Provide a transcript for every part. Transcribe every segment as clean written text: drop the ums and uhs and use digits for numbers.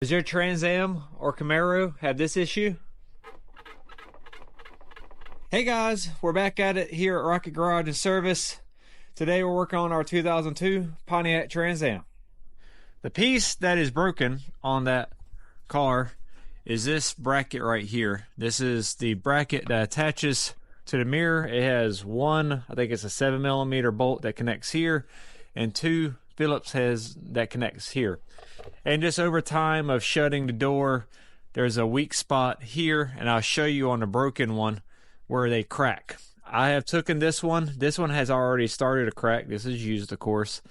Does your Trans Am or Camaro have this issue? Hey guys, we're back at it here at Rocket Garage and Service. Today we're working on our 2002 Pontiac Trans Am. The piece that is broken on that car is this bracket right here. This is the bracket that attaches to the mirror. It has one, I think it's a 7mm bolt that connects here, and two Phillips heads that connects here. And just over time of shutting the door, there's a weak spot here, and I'll show you on the broken one where they crack. I have taken this one. This one has already started to crack. This is used, of course.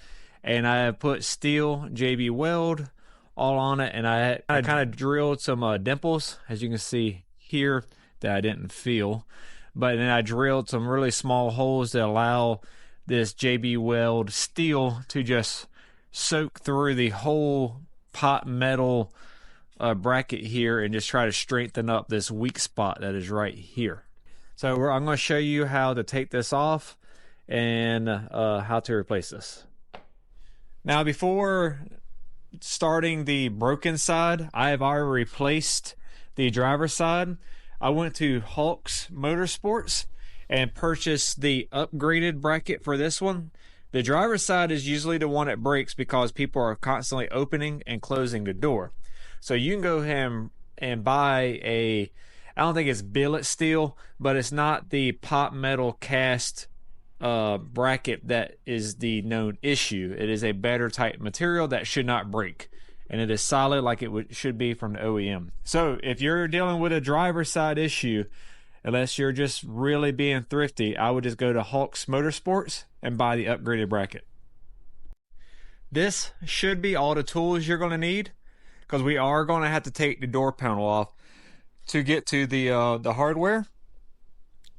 And I have put steel JB Weld all on it, and I kind of drilled some dimples, as you can see here, that I didn't feel. But then I drilled some really small holes that allow this JB Weld steel to just soak through the whole pot metal bracket here and just try to strengthen up this weak spot that is right here. So I'm going to show you how to take this off and how to replace this. Now, before starting the broken side, I have already replaced the driver's side. I went to Hawks Motorsports and purchased the upgraded bracket for this one. The driver's side is usually the one that breaks because people are constantly opening and closing the door. So you can go ahead and buy a, I don't think it's billet steel, but it's not the pot metal cast bracket that is the known issue. It is a better type material that should not break, and it is solid like it should be from the OEM. So if you're dealing with a driver's side issue, unless you're just really being thrifty, I would just go to Hawks Motorsports and buy the upgraded bracket. This should be all the tools you're going to need, because we are going to have to take the door panel off to get to the hardware.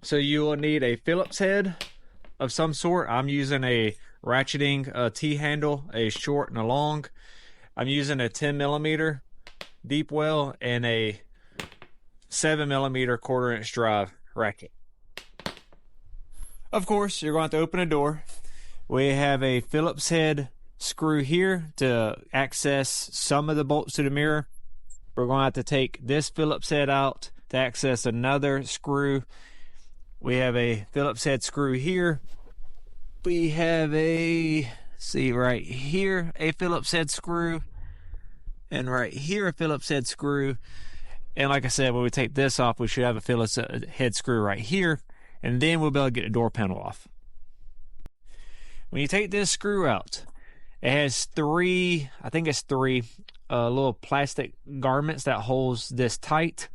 So you will need a Phillips head of some sort. I'm using a ratcheting T-handle, a short and a long. I'm using a 10mm deep well and a 7mm 1/4" drive racket. Of course, you're going to have to open a door. We have a Phillips head screw here to access some of the bolts to the mirror. We're going to have to take this Phillips head out to access another screw. We have a Phillips head screw here. We have a, see right here, a Phillips head screw. And right here, a Phillips head screw. And like I said, when we take this off, we should have a Phillips head screw right here. And then we'll be able to get the door panel off. When you take this screw out, it has three, I think it's three little plastic garments that holds this tight.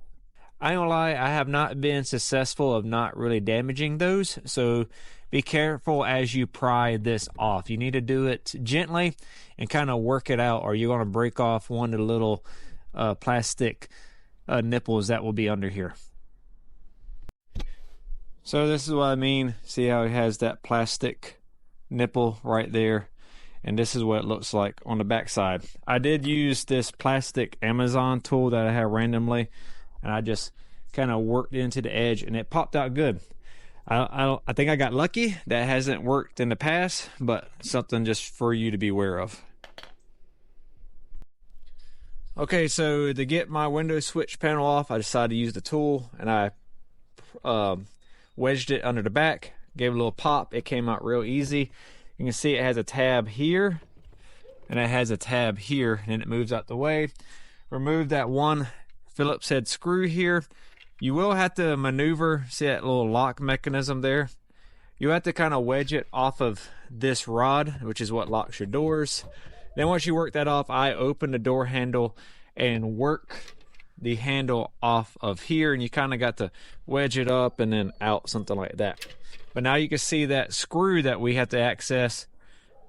I ain't gonna lie, I have not been successful of not really damaging those. So be careful as you pry this off. You need to do it gently and kind of work it out, or you're gonna break off one of the little plastic nipples that will be under here. So this is what I mean. See how it has that plastic nipple right there, and this is what it looks like on the back side. I did use this plastic Amazon tool that I have randomly, and I just kind of worked into the edge and it popped out good. I think I got lucky. That hasn't worked in the past, but something just for you to be aware of. Okay, so to get my window switch panel off, I decided to use the tool, and I wedged it under the back, gave it a little pop. It came out real easy. You can see it has a tab here, and it has a tab here, and it moves out the way. Remove that one Phillips head screw here. You will have to maneuver, see that little lock mechanism there? You have to kind of wedge it off of this rod, which is what locks your doors. Then once you work that off, I open the door handle and work the handle off of here, and you kind of got to wedge it up and then out, something like that. But now you can see that screw that we have to access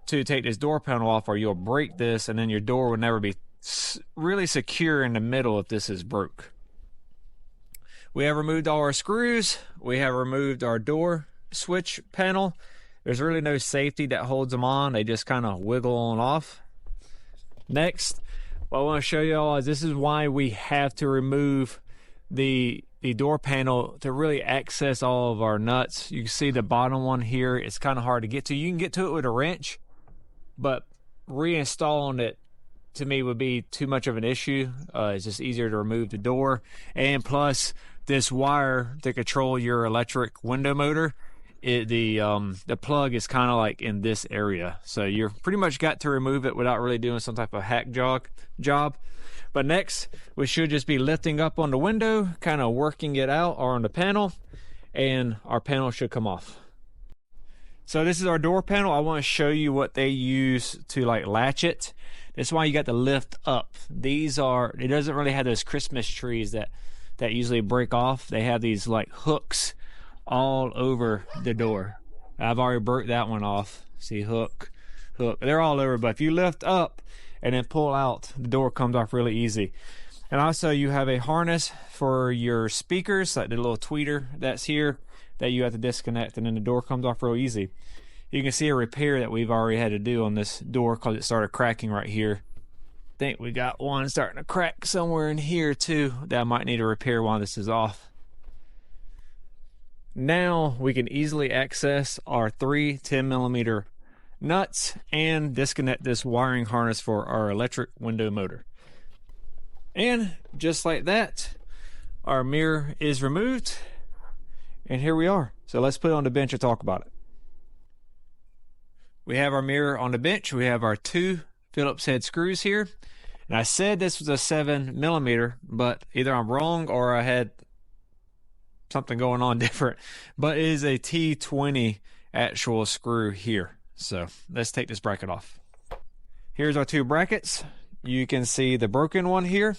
to take this door panel off, or you'll break this and then your door will never be really secure in the middle if this is broke. We have removed all our screws. We have removed our door switch panel. There's really no safety that holds them on. They just kind of wiggle on off. Next, what I want to show you all is this is why we have to remove the door panel to really access all of our nuts. You can see the bottom one here. It's kind of hard to get to. You can get to it with a wrench, but reinstalling it to me would be too much of an issue. It's just easier to remove the door, and plus this wire to control your electric window motor, the plug is kind of like in this area, so you're pretty much got to remove it without really doing some type of hack job. But next we should just be lifting up on the window, kind of working it out, or on the panel, and our panel should come off. So this is our door panel. I want to show you what they use to like latch it. That's why you got to lift up. It doesn't really have those Christmas trees that usually break off. They have these like hooks all over the door. I've already broke that one off. See, hook. They're all over, but if you lift up and then pull out, the door comes off really easy. And also you have a harness for your speakers, like the little tweeter that's here, that you have to disconnect, and then the door comes off real easy. You can see a repair that we've already had to do on this door because it started cracking right here. I think we got one starting to crack somewhere in here too that I might need to repair while this is off. Now we can easily access our 3 10mm nuts and disconnect this wiring harness for our electric window motor. And just like that, our mirror is removed, and here we are. So let's put it on the bench and talk about it. We have our mirror on the bench. We have our 2 Phillips head screws here, and I said this was a 7mm, but either I'm wrong or I had something going on different, but it is a T20 actual screw here. So let's take this bracket off. Here's our 2 brackets. You can see the broken one here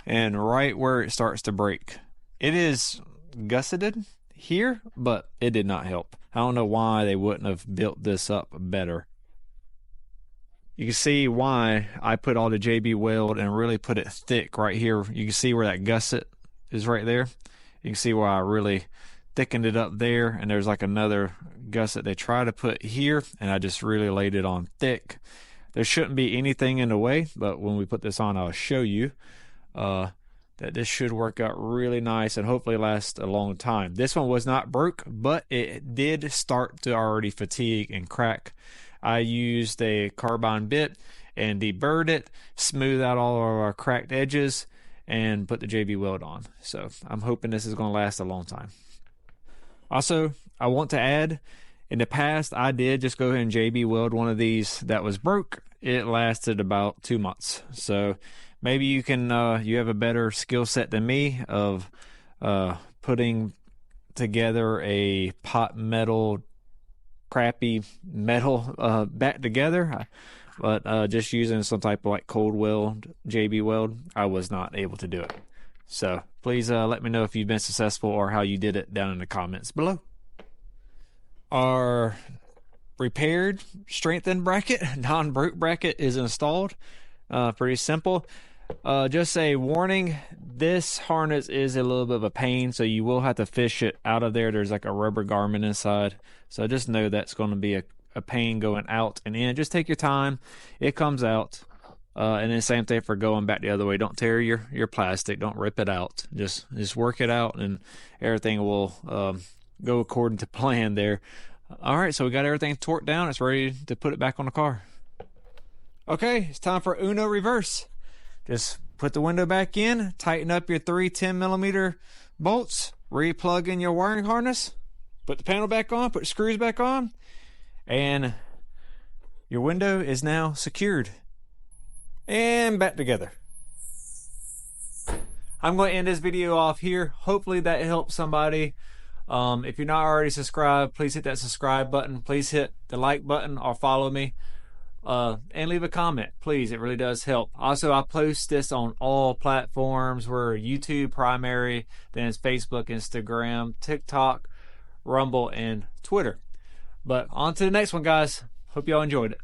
and right where it starts to break. It is gusseted here, but it did not help. I don't know why they wouldn't have built this up better. You can see why I put all the JB Weld and really put it thick right here. You can see where that gusset is right there. You can see where I really thickened it up there, and there's like another gusset they try to put here, and I just really laid it on thick. There shouldn't be anything in the way, but when we put this on, I'll show you that this should work out really nice and hopefully last a long time. This one was not broke, but it did start to already fatigue and crack. I used a carbon bit and deburred it, smoothed out all of our cracked edges, and put the JB Weld on. So I'm hoping this is going to last a long time. Also, I want to add, in the past, I did just go ahead and JB Weld one of these that was broke. It lasted about 2 months. So maybe you can, you have a better skill set than me of putting together a pot metal, crappy metal back together. But just using some type of like cold weld, JB Weld, I was not able to do it. So please let me know if you've been successful or how you did it down in the comments below. Our repaired, strengthened bracket, non-broke bracket is installed. Pretty simple. Just a warning, this harness is a little bit of a pain, so you will have to fish it out of there. There's like a rubber garment inside. So just know that's going to be a pain going out and in. Just take your time. It comes out. And then same thing for going back the other way. Don't tear your plastic. Don't rip it out. Just work it out, and everything will go according to plan there. All right, so we got everything torqued down. It's ready to put it back on the car. Okay, it's time for Uno reverse. Just put the window back in, tighten up your 3 10mm bolts, re-plug in your wiring harness, put the panel back on, put the screws back on, and your window is now secured. And back together. I'm going to end this video off here. Hopefully that helps somebody. If you're not already subscribed, please hit that subscribe button. Please hit the like button or follow me. And leave a comment, please. It really does help. Also, I post this on all platforms. We're YouTube primary, then it's Facebook, Instagram, TikTok, Rumble, and Twitter. But on to the next one, guys. Hope y'all enjoyed it.